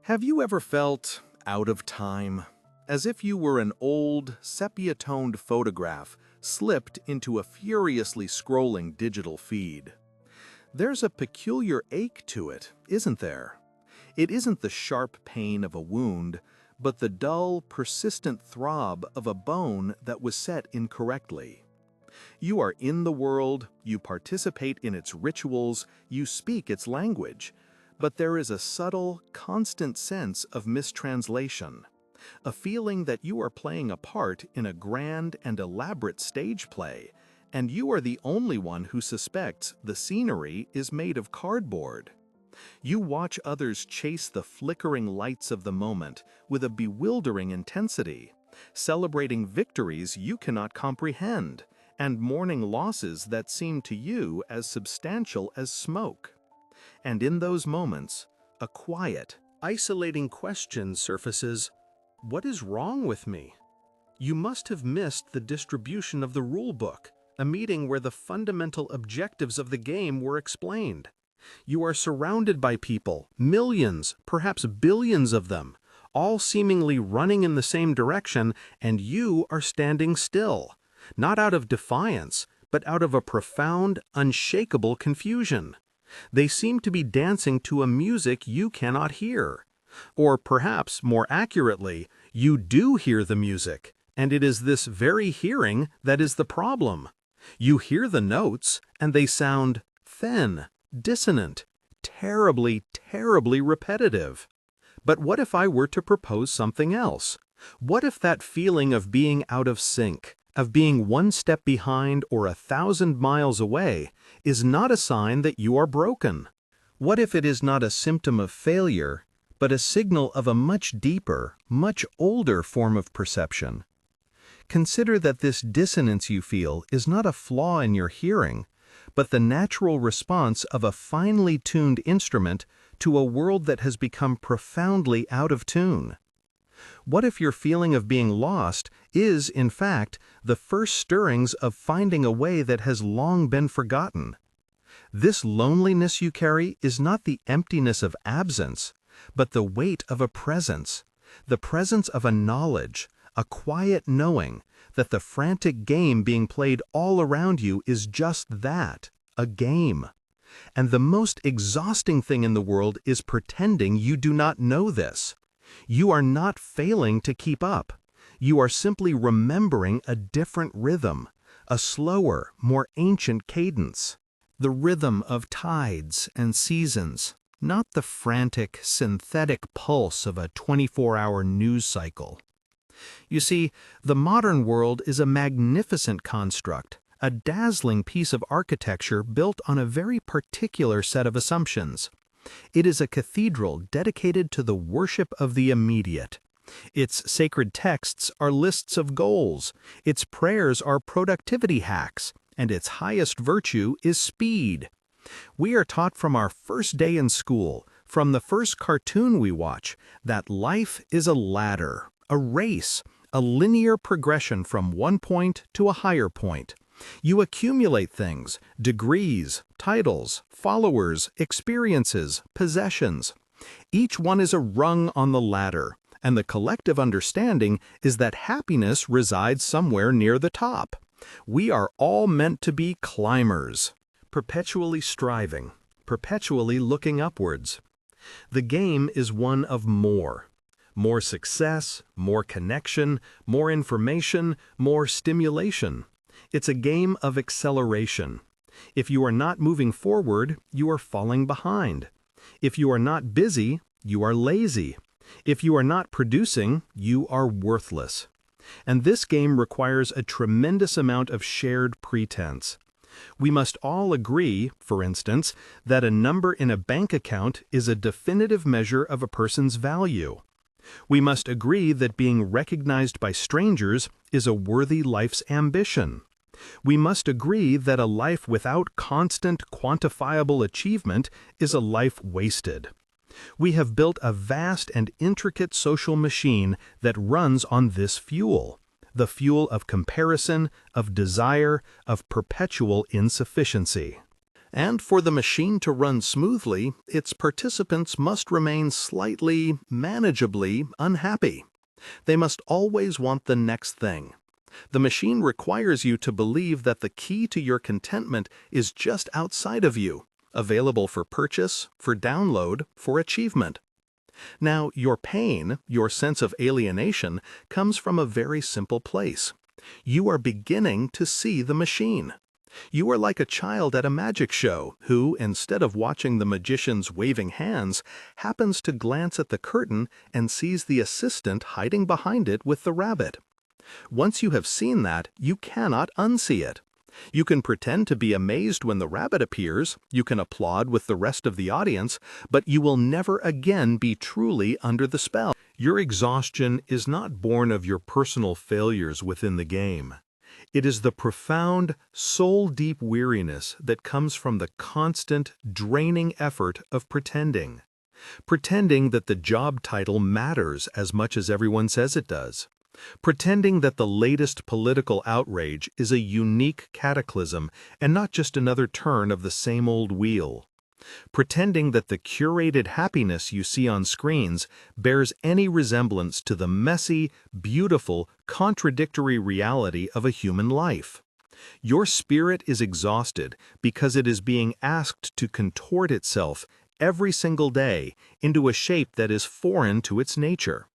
Have you ever felt out of time? As if you were an old, sepia-toned photograph slipped into a furiously scrolling digital feed. There's a peculiar ache to it, isn't there? It isn't the sharp pain of a wound, but the dull, persistent throb of a bone that was set incorrectly. You are in the world, you participate in its rituals, you speak its language, but there is a subtle, constant sense of mistranslation, a feeling that you are playing a part in a grand and elaborate stage play, and you are the only one who suspects the scenery is made of cardboard. You watch others chase the flickering lights of the moment with a bewildering intensity, celebrating victories you cannot comprehend, and mourning losses that seem to you as substantial as smoke. And in those moments, a quiet, isolating question surfaces: what is wrong with me? You must have missed the distribution of the rulebook, a meeting where the fundamental objectives of the game were explained. You are surrounded by people, millions, perhaps billions of them, all seemingly running in the same direction, and you are standing still, not out of defiance, but out of a profound, unshakable confusion. They seem to be dancing to a music you cannot hear. Or perhaps, more accurately, you do hear the music, and it is this very hearing that is the problem. You hear the notes, and they sound thin, dissonant, terribly, terribly repetitive. But what if I were to propose something else? What if that feeling of being out of sync, of being one step behind or 1,000 miles away, is not a sign that you are broken? What if it is not a symptom of failure, but a signal of a much deeper, much older form of perception? Consider that this dissonance you feel is not a flaw in your hearing, but the natural response of a finely tuned instrument to a world that has become profoundly out of tune. What if your feeling of being lost is, in fact, the first stirrings of finding a way that has long been forgotten? This loneliness you carry is not the emptiness of absence, but the weight of a presence, the presence of a knowledge, a quiet knowing that the frantic game being played all around you is just that, a game. And the most exhausting thing in the world is pretending you do not know this. You are not failing to keep up. You are simply remembering a different rhythm, a slower, more ancient cadence. The rhythm of tides and seasons, not the frantic, synthetic pulse of a 24-hour news cycle. You see, the modern world is a magnificent construct, a dazzling piece of architecture built on a very particular set of assumptions. It is a cathedral dedicated to the worship of the immediate. Its sacred texts are lists of goals, its prayers are productivity hacks, and its highest virtue is speed. We are taught from our first day in school, from the first cartoon we watch, that life is a ladder, a race, a linear progression from one point to a higher point. You accumulate things, degrees, titles, followers, experiences, possessions. Each one is a rung on the ladder, and the collective understanding is that happiness resides somewhere near the top. We are all meant to be climbers, perpetually striving, perpetually looking upwards. The game is one of more. More success, more connection, more information, more stimulation. It's a game of acceleration. If you are not moving forward, you are falling behind. If you are not busy, you are lazy. If you are not producing, you are worthless. And this game requires a tremendous amount of shared pretense. We must all agree, for instance, that a number in a bank account is a definitive measure of a person's value. We must agree that being recognized by strangers is a worthy life's ambition. We must agree that a life without constant, quantifiable achievement is a life wasted. We have built a vast and intricate social machine that runs on this fuel, the fuel of comparison, of desire, of perpetual insufficiency. And for the machine to run smoothly, its participants must remain slightly, manageably unhappy. They must always want the next thing. The machine requires you to believe that the key to your contentment is just outside of you, available for purchase, for download, for achievement. Now, your pain, your sense of alienation, comes from a very simple place. You are beginning to see the machine. You are like a child at a magic show who, instead of watching the magician's waving hands, happens to glance at the curtain and sees the assistant hiding behind it with the rabbit. Once you have seen that, you cannot unsee it. You can pretend to be amazed when the rabbit appears, you can applaud with the rest of the audience, but you will never again be truly under the spell. Your exhaustion is not born of your personal failures within the game. It is the profound, soul-deep weariness that comes from the constant, draining effort of pretending. Pretending that the job title matters as much as everyone says it does. Pretending that the latest political outrage is a unique cataclysm and not just another turn of the same old wheel. Pretending that the curated happiness you see on screens bears any resemblance to the messy, beautiful, contradictory reality of a human life. Your spirit is exhausted because it is being asked to contort itself every single day into a shape that is foreign to its nature.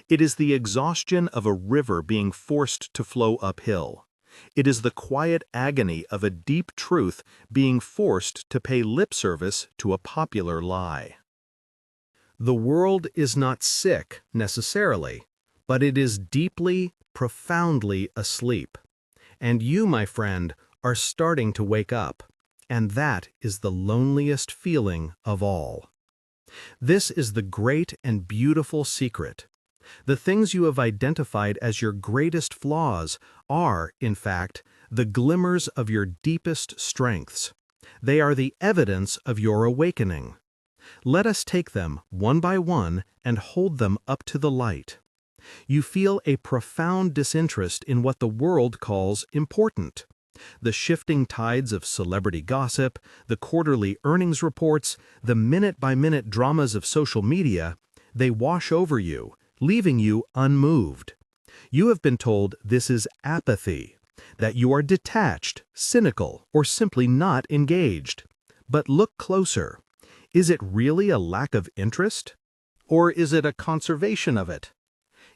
It is the exhaustion of a river being forced to flow uphill. It is the quiet agony of a deep truth being forced to pay lip service to a popular lie. The world is not sick, necessarily, but it is deeply, profoundly asleep. And you, my friend, are starting to wake up, and that is the loneliest feeling of all. This is the great and beautiful secret. The things you have identified as your greatest flaws are, in fact, the glimmers of your deepest strengths. They are the evidence of your awakening. Let us take them one by one and hold them up to the light. You feel a profound disinterest in what the world calls important. The shifting tides of celebrity gossip, the quarterly earnings reports, the minute-by-minute dramas of social media, they wash over you, leaving you unmoved. You have been told this is apathy, that you are detached, cynical, or simply not engaged. But look closer. Is it really a lack of interest? Or is it a conservation of it?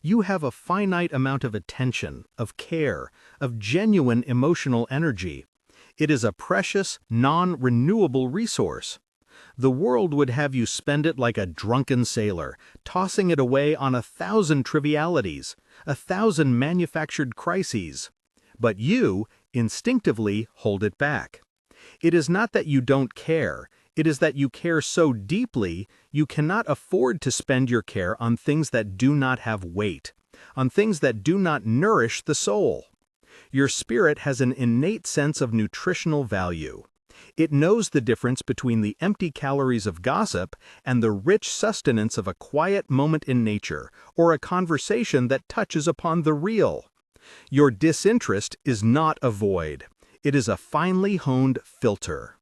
You have a finite amount of attention, of care, of genuine emotional energy. It is a precious, non-renewable resource. The world would have you spend it like a drunken sailor, tossing it away on 1,000 trivialities, 1,000 manufactured crises. But you, instinctively, hold it back. It is not that you don't care, it is that you care so deeply you cannot afford to spend your care on things that do not have weight, on things that do not nourish the soul. Your spirit has an innate sense of nutritional value. It knows the difference between the empty calories of gossip and the rich sustenance of a quiet moment in nature or a conversation that touches upon the real. Your disinterest is not a void. It is a finely honed filter.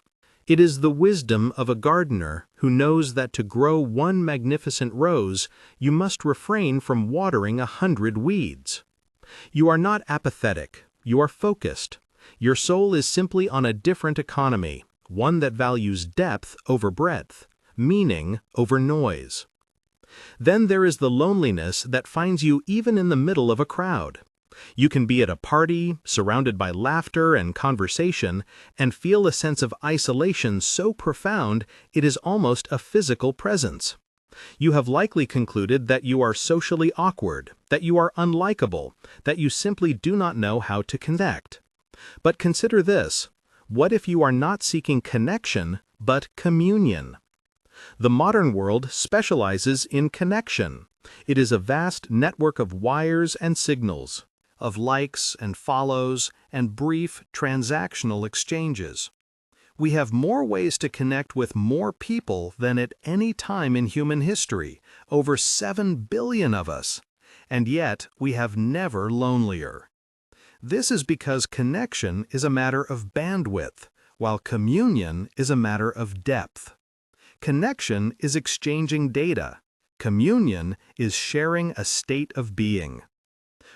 It is the wisdom of a gardener who knows that to grow one magnificent rose, you must refrain from watering 100 weeds. You are not apathetic. You are focused. Your soul is simply on a different economy, one that values depth over breadth, meaning over noise. Then there is the loneliness that finds you even in the middle of a crowd. You can be at a party, surrounded by laughter and conversation, and feel a sense of isolation so profound it is almost a physical presence. You have likely concluded that you are socially awkward, that you are unlikable, that you simply do not know how to connect. But consider this: what if you are not seeking connection, but communion? The modern world specializes in connection. It is a vast network of wires and signals, of likes and follows, and brief transactional exchanges. We have more ways to connect with more people than at any time in human history, over 7 billion of us, and yet we have never lonelier. This is because connection is a matter of bandwidth, while communion is a matter of depth. Connection is exchanging data. Communion is sharing a state of being.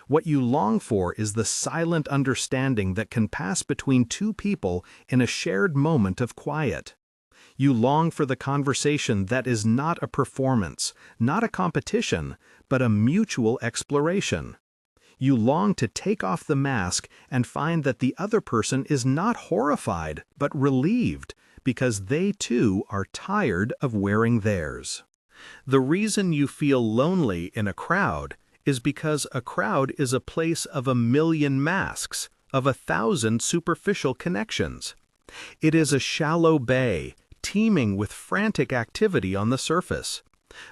What you long for is the silent understanding that can pass between two people in a shared moment of quiet. You long for the conversation that is not a performance, not a competition, but a mutual exploration. You long to take off the mask and find that the other person is not horrified, but relieved, because they too are tired of wearing theirs. The reason you feel lonely in a crowd is because a crowd is a place of 1,000,000 masks, of 1,000 superficial connections. It is a shallow bay, teeming with frantic activity on the surface.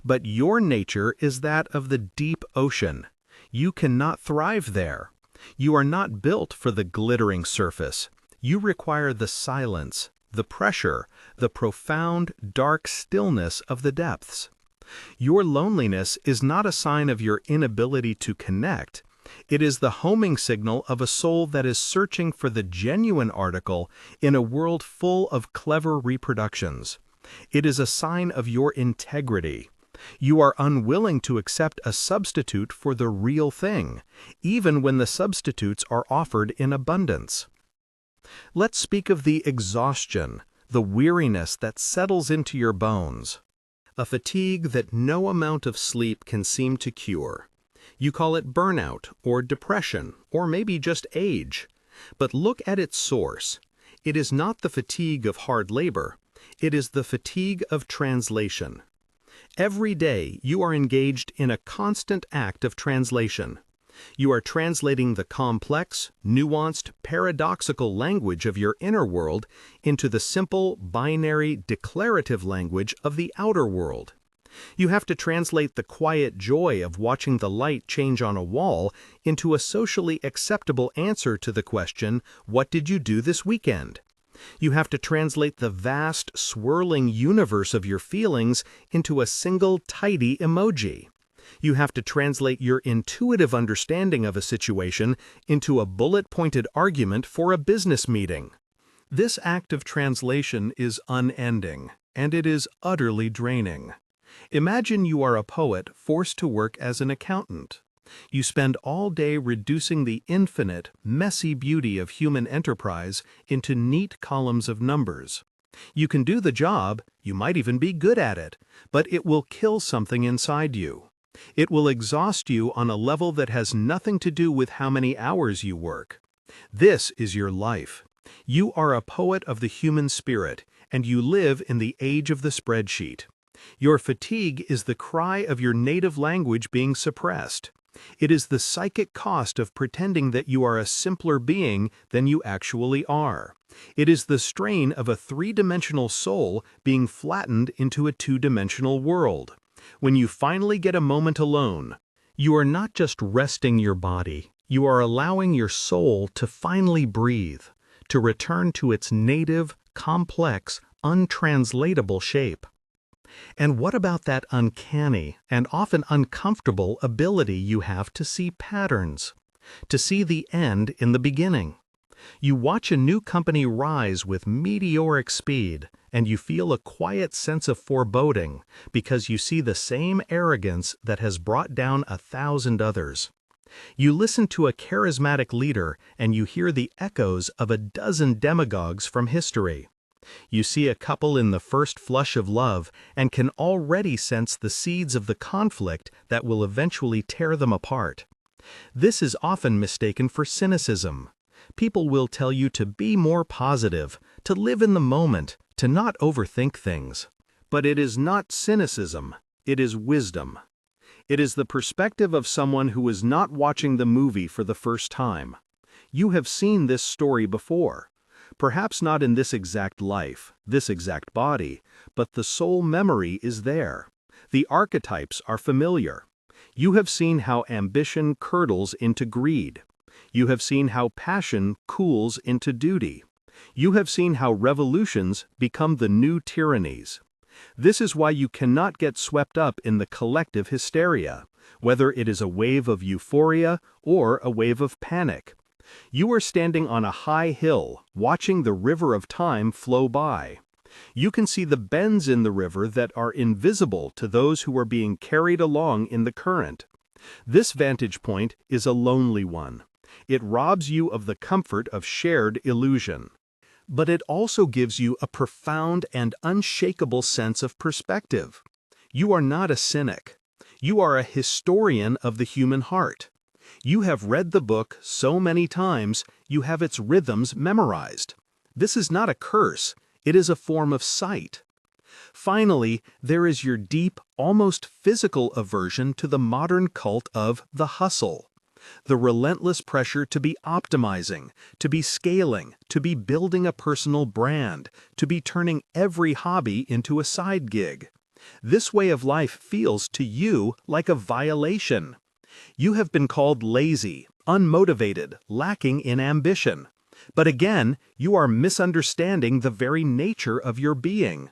But your nature is that of the deep ocean. You cannot thrive there. You are not built for the glittering surface. You require the silence, the pressure, the profound, dark stillness of the depths. Your loneliness is not a sign of your inability to connect. It is the homing signal of a soul that is searching for the genuine article in a world full of clever reproductions. It is a sign of your integrity. You are unwilling to accept a substitute for the real thing, even when the substitutes are offered in abundance. Let's speak of the exhaustion, the weariness that settles into your bones. A fatigue that no amount of sleep can seem to cure. You call it burnout, or depression, or maybe just age. But look at its source. It is not the fatigue of hard labor. It is the fatigue of translation. Every day you are engaged in a constant act of translation. You are translating the complex, nuanced, paradoxical language of your inner world into the simple, binary, declarative language of the outer world. You have to translate the quiet joy of watching the light change on a wall into a socially acceptable answer to the question, "What did you do this weekend?" You have to translate the vast, swirling universe of your feelings into a single, tidy emoji. You have to translate your intuitive understanding of a situation into a bullet-pointed argument for a business meeting. This act of translation is unending, and it is utterly draining. Imagine you are a poet forced to work as an accountant. You spend all day reducing the infinite, messy beauty of human enterprise into neat columns of numbers. You can do the job, you might even be good at it, but it will kill something inside you. It will exhaust you on a level that has nothing to do with how many hours you work. This is your life. You are a poet of the human spirit, and you live in the age of the spreadsheet. Your fatigue is the cry of your native language being suppressed. It is the psychic cost of pretending that you are a simpler being than you actually are. It is the strain of a three-dimensional soul being flattened into a two-dimensional world. When you finally get a moment alone, you are not just resting your body, you are allowing your soul to finally breathe, to return to its native, complex, untranslatable shape. And what about that uncanny and often uncomfortable ability you have to see patterns, to see the end in the beginning? You watch a new company rise with meteoric speed, and you feel a quiet sense of foreboding because you see the same arrogance that has brought down 1,000 others. You listen to a charismatic leader, and you hear the echoes of a dozen demagogues from history. You see a couple in the first flush of love and can already sense the seeds of the conflict that will eventually tear them apart. This is often mistaken for cynicism. People will tell you to be more positive, to live in the moment, to not overthink things. But it is not cynicism, it is wisdom. It is the perspective of someone who is not watching the movie for the first time. You have seen this story before. Perhaps not in this exact life, this exact body, but the soul memory is there. The archetypes are familiar. You have seen how ambition curdles into greed. You have seen how passion cools into duty. You have seen how revolutions become the new tyrannies. This is why you cannot get swept up in the collective hysteria, whether it is a wave of euphoria or a wave of panic. You are standing on a high hill, watching the river of time flow by. You can see the bends in the river that are invisible to those who are being carried along in the current. This vantage point is a lonely one. It robs you of the comfort of shared illusion. But it also gives you a profound and unshakable sense of perspective. You are not a cynic. You are a historian of the human heart. You have read the book so many times, you have its rhythms memorized. This is not a curse, it is a form of sight. Finally, there is your deep, almost physical aversion to the modern cult of the hustle. The relentless pressure to be optimizing, to be scaling, to be building a personal brand, to be turning every hobby into a side gig. This way of life feels to you like a violation. You have been called lazy, unmotivated, lacking in ambition. But again, you are misunderstanding the very nature of your being.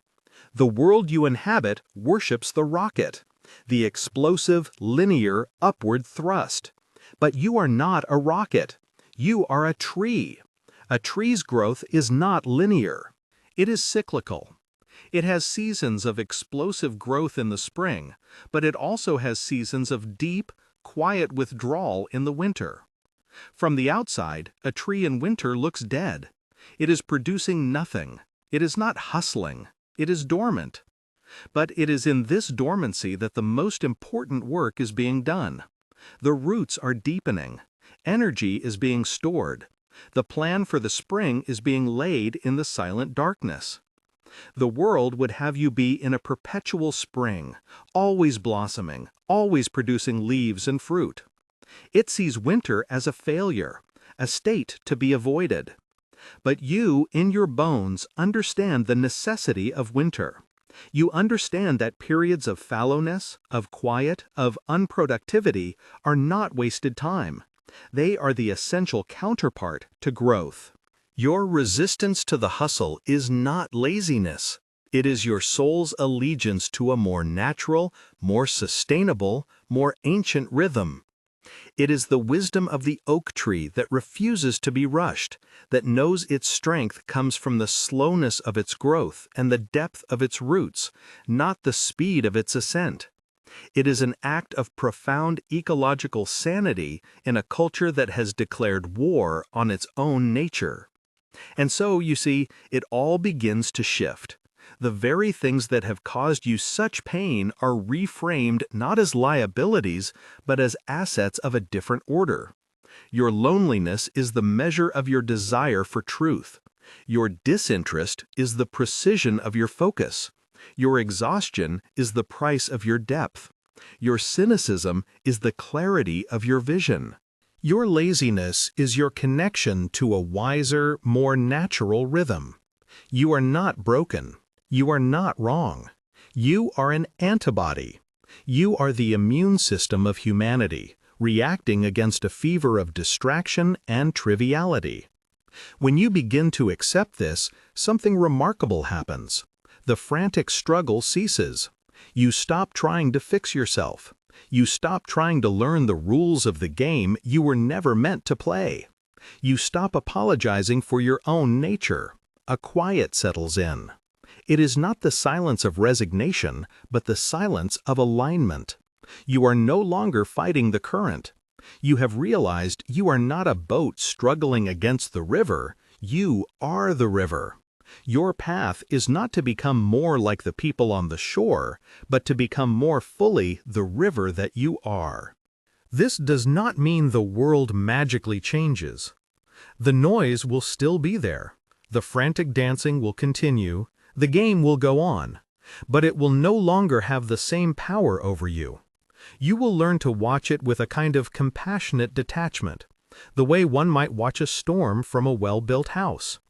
The world you inhabit worships the rocket, the explosive, linear, upward thrust. But you are not a rocket. You are a tree. A tree's growth is not linear. It is cyclical. It has seasons of explosive growth in the spring, but it also has seasons of deep, quiet withdrawal in the winter. From the outside, a tree in winter looks dead. It is producing nothing. It is not hustling. It is dormant. But it is in this dormancy that the most important work is being done. The roots are deepening. Energy is being stored. The plan for the spring is being laid in the silent darkness. The world would have you be in a perpetual spring, always blossoming, always producing leaves and fruit. It sees winter as a failure, a state to be avoided. But you, in your bones, understand the necessity of winter. You understand that periods of fallowness, of quiet, of unproductivity are not wasted time. They are the essential counterpart to growth. Your resistance to the hustle is not laziness. It is your soul's allegiance to a more natural, more sustainable, more ancient rhythm. It is the wisdom of the oak tree that refuses to be rushed, that knows its strength comes from the slowness of its growth and the depth of its roots, not the speed of its ascent. It is an act of profound ecological sanity in a culture that has declared war on its own nature. And so, you see, it all begins to shift. The very things that have caused you such pain are reframed not as liabilities, but as assets of a different order. Your loneliness is the measure of your desire for truth. Your disinterest is the precision of your focus. Your exhaustion is the price of your depth. Your cynicism is the clarity of your vision. Your laziness is your connection to a wiser, more natural rhythm. You are not broken. You are not wrong. You are an antibody. You are the immune system of humanity, reacting against a fever of distraction and triviality. When you begin to accept this, something remarkable happens. The frantic struggle ceases. You stop trying to fix yourself. You stop trying to learn the rules of the game you were never meant to play. You stop apologizing for your own nature. A quiet settles in. It is not the silence of resignation, but the silence of alignment. You are no longer fighting the current. You have realized you are not a boat struggling against the river. You are the river. Your path is not to become more like the people on the shore, but to become more fully the river that you are. This does not mean the world magically changes. The noise will still be there. The frantic dancing will continue. The game will go on. But it will no longer have the same power over you. You will learn to watch it with a kind of compassionate detachment, the way one might watch a storm from a well-built house.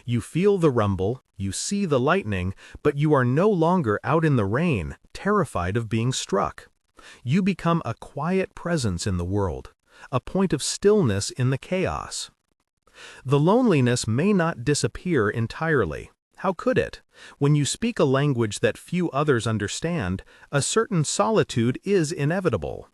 You feel the rumble, you see the lightning, but you are no longer out in the rain, terrified of being struck. You become a quiet presence in the world, a point of stillness in the chaos. The loneliness may not disappear entirely. How could it? When you speak a language that few others understand, a certain solitude is inevitable.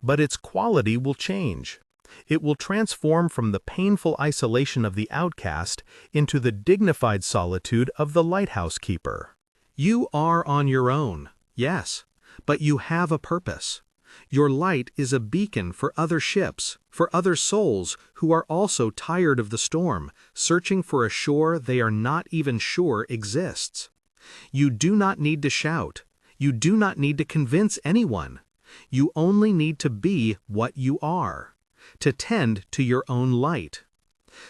But its quality will change. It will transform from the painful isolation of the outcast into the dignified solitude of the lighthouse keeper. You are on your own, yes, but you have a purpose. Your light is a beacon for other ships, for other souls who are also tired of the storm, searching for a shore they are not even sure exists. You do not need to shout. You do not need to convince anyone. You only need to be what you are, to tend to your own light.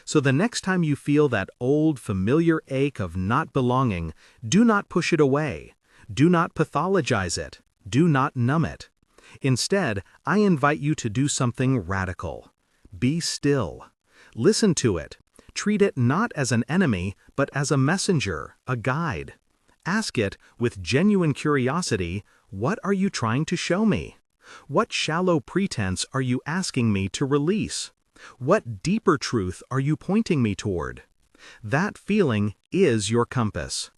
So the next time you feel that old familiar ache of not belonging, do not push it away. Do not pathologize it. Do not numb it. Instead, I invite you to do something radical. Be still. Listen to it. Treat it not as an enemy, but as a messenger, a guide. Ask it, with genuine curiosity, what are you trying to show me? What shallow pretense are you asking me to release? What deeper truth are you pointing me toward? That feeling is your compass.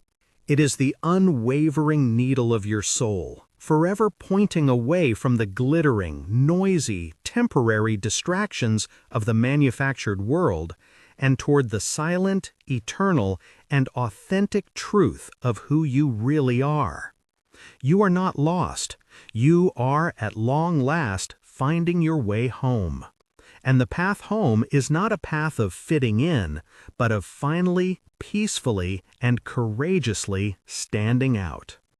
It is the unwavering needle of your soul, forever pointing away from the glittering, noisy, temporary distractions of the manufactured world and toward the silent, eternal, and authentic truth of who you really are. You are not lost. You are, at long last, finding your way home. And the path home is not a path of fitting in, but of finally, peacefully, and courageously standing out.